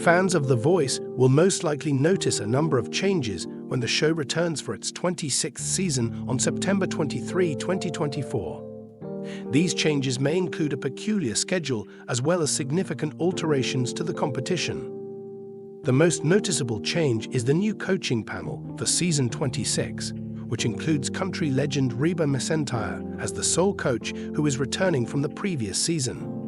Fans of The Voice will most likely notice a number of changes when the show returns for its 26th season on September 23, 2024. These changes may include a peculiar schedule as well as significant alterations to the competition. The most noticeable change is the new coaching panel for season 26, which includes country legend Reba McEntire as the sole coach who is returning from the previous season.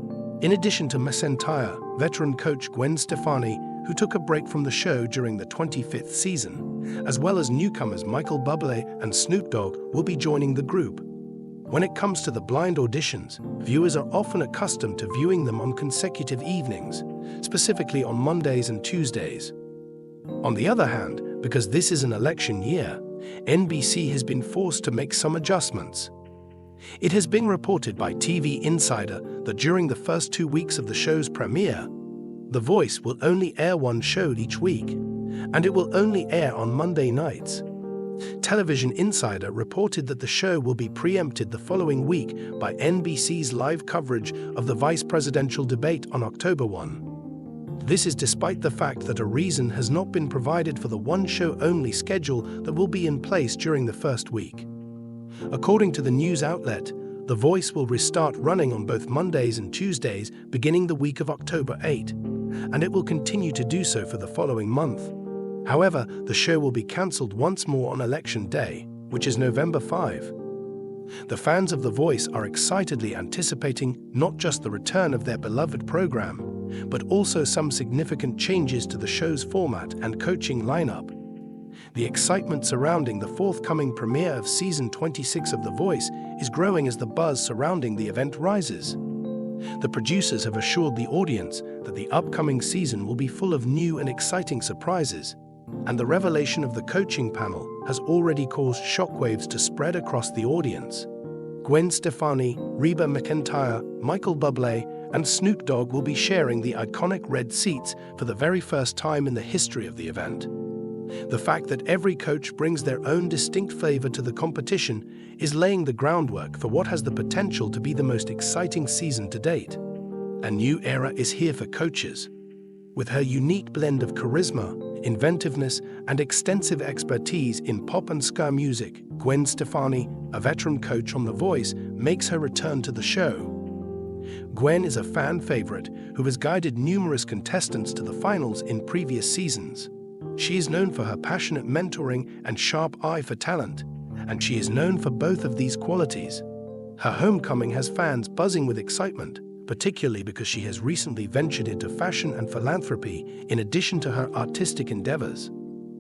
In addition to McEntire, veteran coach Gwen Stefani, who took a break from the show during the 25th season, as well as newcomers Michael Bublé and Snoop Dogg, will be joining the group. When it comes to the blind auditions, viewers are often accustomed to viewing them on consecutive evenings, specifically on Mondays and Tuesdays. On the other hand, because this is an election year, NBC has been forced to make some adjustments. It has been reported by TV Insider that during the first 2 weeks of the show's premiere, The Voice will only air one show each week, and it will only air on Monday nights. Television Insider reported that the show will be preempted the following week by NBC's live coverage of the vice presidential debate on October 1. This is despite the fact that a reason has not been provided for the one-show-only schedule that will be in place during the first week. According to the news outlet, The Voice will restart running on both Mondays and Tuesdays beginning the week of October 8, and it will continue to do so for the following month. However, the show will be cancelled once more on Election Day, which is November 5. The fans of The Voice are excitedly anticipating not just the return of their beloved program, but also some significant changes to the show's format and coaching lineup. The excitement surrounding the forthcoming premiere of Season 26 of The Voice is growing as the buzz surrounding the event rises. The producers have assured the audience that the upcoming season will be full of new and exciting surprises, and the revelation of the coaching panel has already caused shockwaves to spread across the audience. Gwen Stefani, Reba McEntire, Michael Bublé, and Snoop Dogg will be sharing the iconic red seats for the very first time in the history of the event. The fact that every coach brings their own distinct flavor to the competition is laying the groundwork for what has the potential to be the most exciting season to date. A new era is here for coaches. With her unique blend of charisma, inventiveness, and extensive expertise in pop and ska music, Gwen Stefani, a veteran coach on The Voice, makes her return to the show. Gwen is a fan favorite who has guided numerous contestants to the finals in previous seasons. She is known for her passionate mentoring and sharp eye for talent, and she is known for both of these qualities. Her homecoming has fans buzzing with excitement, particularly because she has recently ventured into fashion and philanthropy in addition to her artistic endeavors.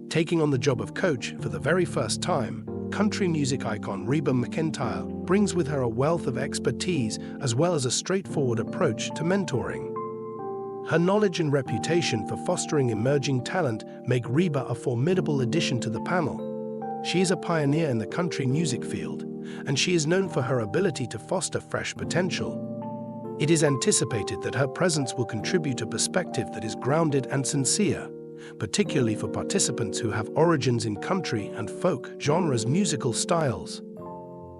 Taking on the job of coach for the very first time, country music icon Reba McEntire brings with her a wealth of expertise as well as a straightforward approach to mentoring. Her knowledge and reputation for fostering emerging talent make Reba a formidable addition to the panel. She is a pioneer in the country music field, and she is known for her ability to foster fresh potential. It is anticipated that her presence will contribute a perspective that is grounded and sincere, particularly for participants who have origins in country and folk genres musical styles.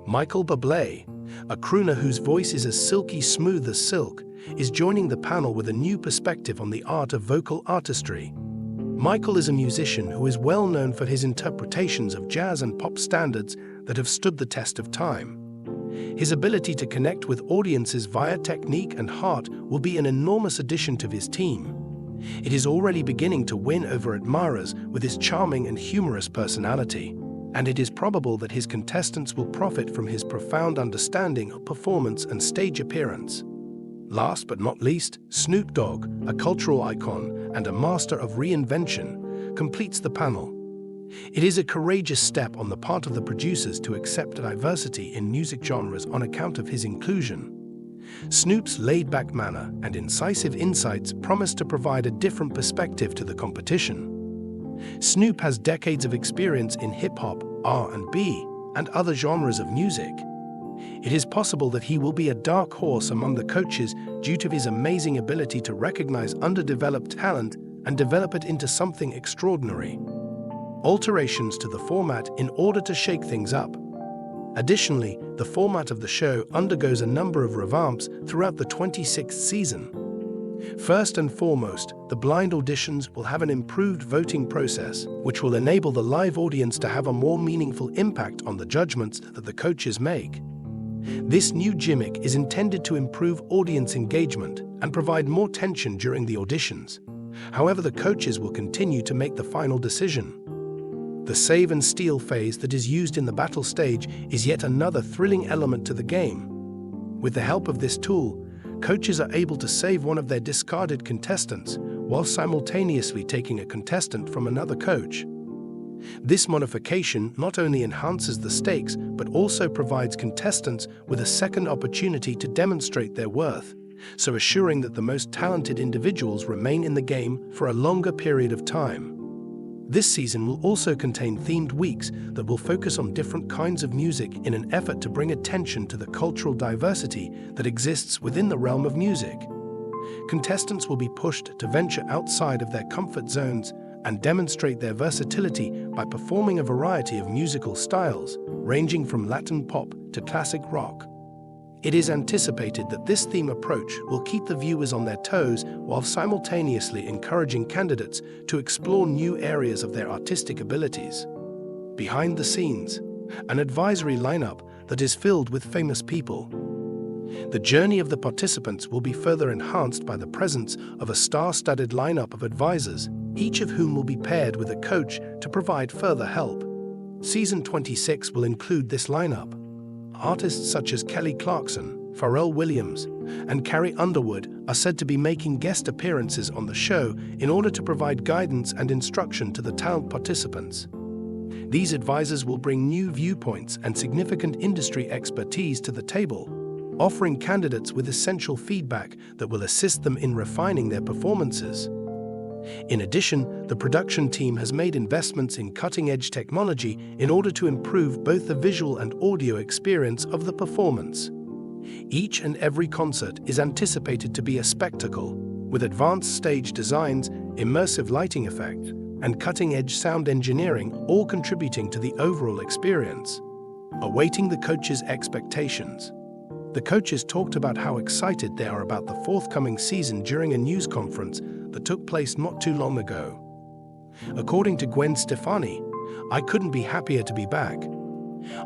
Michael Bublé, a crooner whose voice is as silky smooth as silk, is joining the panel with a new perspective on the art of vocal artistry. Michael is a musician who is well known for his interpretations of jazz and pop standards that have stood the test of time. His ability to connect with audiences via technique and heart will be an enormous addition to his team. It is already beginning to win over admirers with his charming and humorous personality, and it is probable that his contestants will profit from his profound understanding of performance and stage appearance. Last but not least, Snoop Dogg, a cultural icon and a master of reinvention, completes the panel. It is a courageous step on the part of the producers to accept diversity in music genres on account of his inclusion. Snoop's laid-back manner and incisive insights promise to provide a different perspective to the competition. Snoop has decades of experience in hip-hop, R&B, and other genres of music. It is possible that he will be a dark horse among the coaches due to his amazing ability to recognize underdeveloped talent and develop it into something extraordinary. Alterations to the format in order to shake things up. Additionally, the format of the show undergoes a number of revamps throughout the 26th season. First and foremost, the blind auditions will have an improved voting process, which will enable the live audience to have a more meaningful impact on the judgments that the coaches make. This new gimmick is intended to improve audience engagement and provide more tension during the auditions. However, the coaches will continue to make the final decision. The save and steal phase that is used in the battle stage is yet another thrilling element to the game. With the help of this tool, coaches are able to save one of their discarded contestants while simultaneously taking a contestant from another coach. This modification not only enhances the stakes but also provides contestants with a second opportunity to demonstrate their worth, so assuring that the most talented individuals remain in the game for a longer period of time. This season will also contain themed weeks that will focus on different kinds of music in an effort to bring attention to the cultural diversity that exists within the realm of music. Contestants will be pushed to venture outside of their comfort zones and demonstrate their versatility by performing a variety of musical styles, ranging from Latin pop to classic rock. It is anticipated that this theme approach will keep the viewers on their toes while simultaneously encouraging candidates to explore new areas of their artistic abilities. Behind the scenes, an advisory lineup that is filled with famous people. The journey of the participants will be further enhanced by the presence of a star-studded lineup of advisors, each of whom will be paired with a coach to provide further help. Season 26 will include this lineup. Artists such as Kelly Clarkson, Pharrell Williams, and Carrie Underwood are said to be making guest appearances on the show in order to provide guidance and instruction to the talent participants. These advisors will bring new viewpoints and significant industry expertise to the table, offering candidates with essential feedback that will assist them in refining their performances. In addition, the production team has made investments in cutting-edge technology in order to improve both the visual and audio experience of the performance. Each and every concert is anticipated to be a spectacle, with advanced stage designs, immersive lighting effects, and cutting-edge sound engineering all contributing to the overall experience. Awaiting the coaches' expectations. The coaches talked about how excited they are about the forthcoming season during a news conference that took place not too long ago. According to Gwen Stefani, "I couldn't be happier to be back.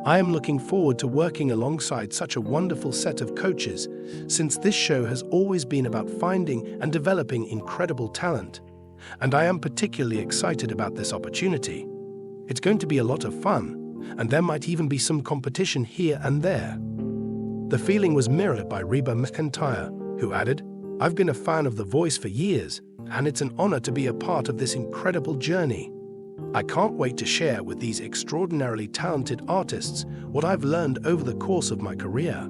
I am looking forward to working alongside such a wonderful set of coaches, since this show has always been about finding and developing incredible talent, and I am particularly excited about this opportunity. It's going to be a lot of fun, and there might even be some competition here and there." The feeling was mirrored by Reba McEntire, who added, "I've been a fan of The Voice for years, and it's an honor to be a part of this incredible journey. I can't wait to share with these extraordinarily talented artists what I've learned over the course of my career."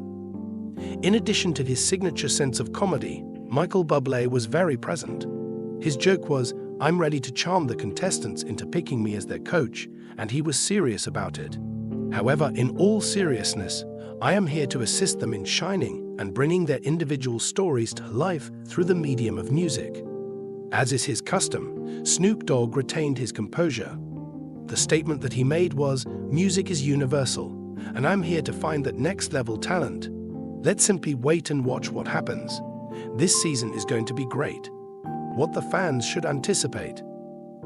In addition to his signature sense of comedy, Michael Bublé was very present. His joke was, "I'm ready to charm the contestants into picking me as their coach," and he was serious about it. However, in all seriousness, I am here to assist them in shining and bringing their individual stories to life through the medium of music. As is his custom, Snoop Dogg retained his composure. The statement that he made was, "Music is universal, and I'm here to find that next-level talent. Let's simply wait and watch what happens. This season is going to be great." What the fans should anticipate.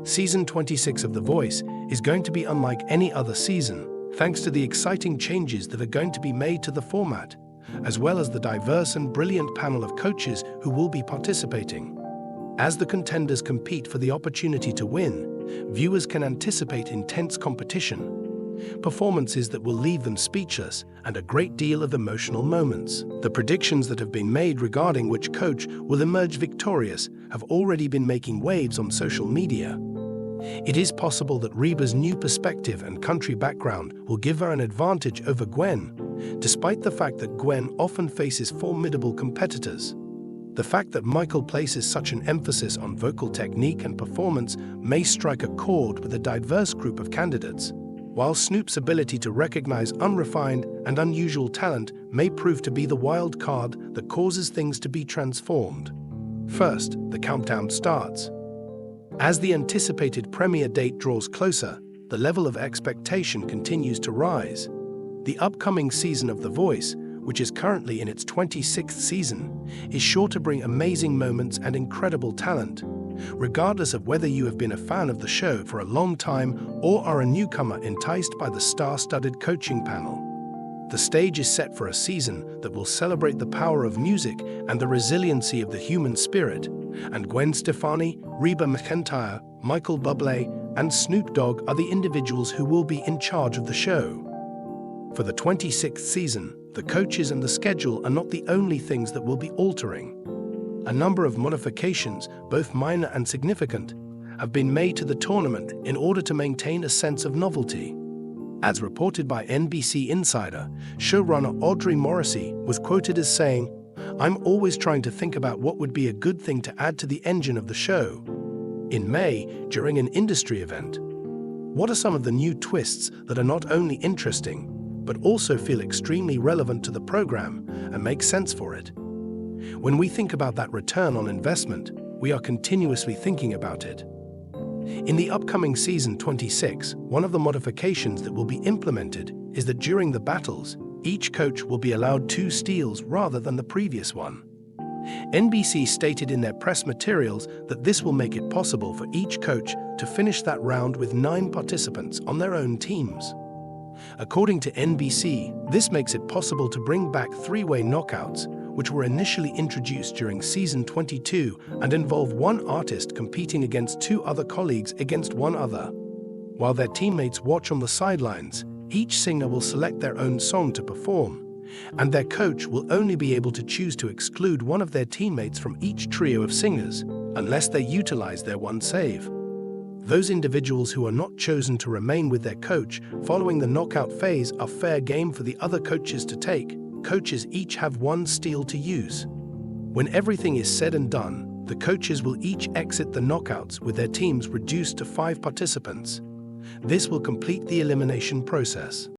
Season 26 of The Voice is going to be unlike any other season, thanks to the exciting changes that are going to be made to the format, as well as the diverse and brilliant panel of coaches who will be participating. As the contenders compete for the opportunity to win, viewers can anticipate intense competition, performances that will leave them speechless, and a great deal of emotional moments. The predictions that have been made regarding which coach will emerge victorious have already been making waves on social media. It is possible that Reba's new perspective and country background will give her an advantage over Gwen, despite the fact that Gwen often faces formidable competitors. The fact that Michael places such an emphasis on vocal technique and performance may strike a chord with a diverse group of candidates, while Snoop's ability to recognize unrefined and unusual talent may prove to be the wild card that causes things to be transformed. First, the countdown starts. As the anticipated premiere date draws closer, the level of expectation continues to rise. The upcoming season of The Voice which is currently in its 26th season, is sure to bring amazing moments and incredible talent. Regardless of whether you have been a fan of the show for a long time or are a newcomer enticed by the star-studded coaching panel. The stage is set for a season that will celebrate the power of music and the resiliency of the human spirit, and Gwen Stefani, Reba McEntire, Michael Bublé, and Snoop Dogg are the individuals who will be in charge of the show. For the 26th season, the coaches and the schedule are not the only things that will be altering. A number of modifications, both minor and significant, have been made to the tournament in order to maintain a sense of novelty. As reported by NBC Insider, showrunner Audrey Morrissey was quoted as saying, "I'm always trying to think about what would be a good thing to add to the engine of the show." In May, during an industry event, what are some of the new twists that are not only interesting, but also feel extremely relevant to the program and make sense for it? When we think about that return on investment, we are continuously thinking about it. In the upcoming season 26, one of the modifications that will be implemented is that during the battles, each coach will be allowed 2 steals rather than the previous one. NBC stated in their press materials that this will make it possible for each coach to finish that round with 9 participants on their own teams. According to NBC, this makes it possible to bring back 3-way knockouts, which were initially introduced during Season 22 and involve one artist competing against 2 other colleagues against one other. While their teammates watch on the sidelines, each singer will select their own song to perform, and their coach will only be able to choose to exclude one of their teammates from each trio of singers, unless they utilize their one save. Those individuals who are not chosen to remain with their coach following the knockout phase are fair game for the other coaches to take. Coaches each have 1 steal to use. When everything is said and done, the coaches will each exit the knockouts with their teams reduced to 5 participants. This will complete the elimination process.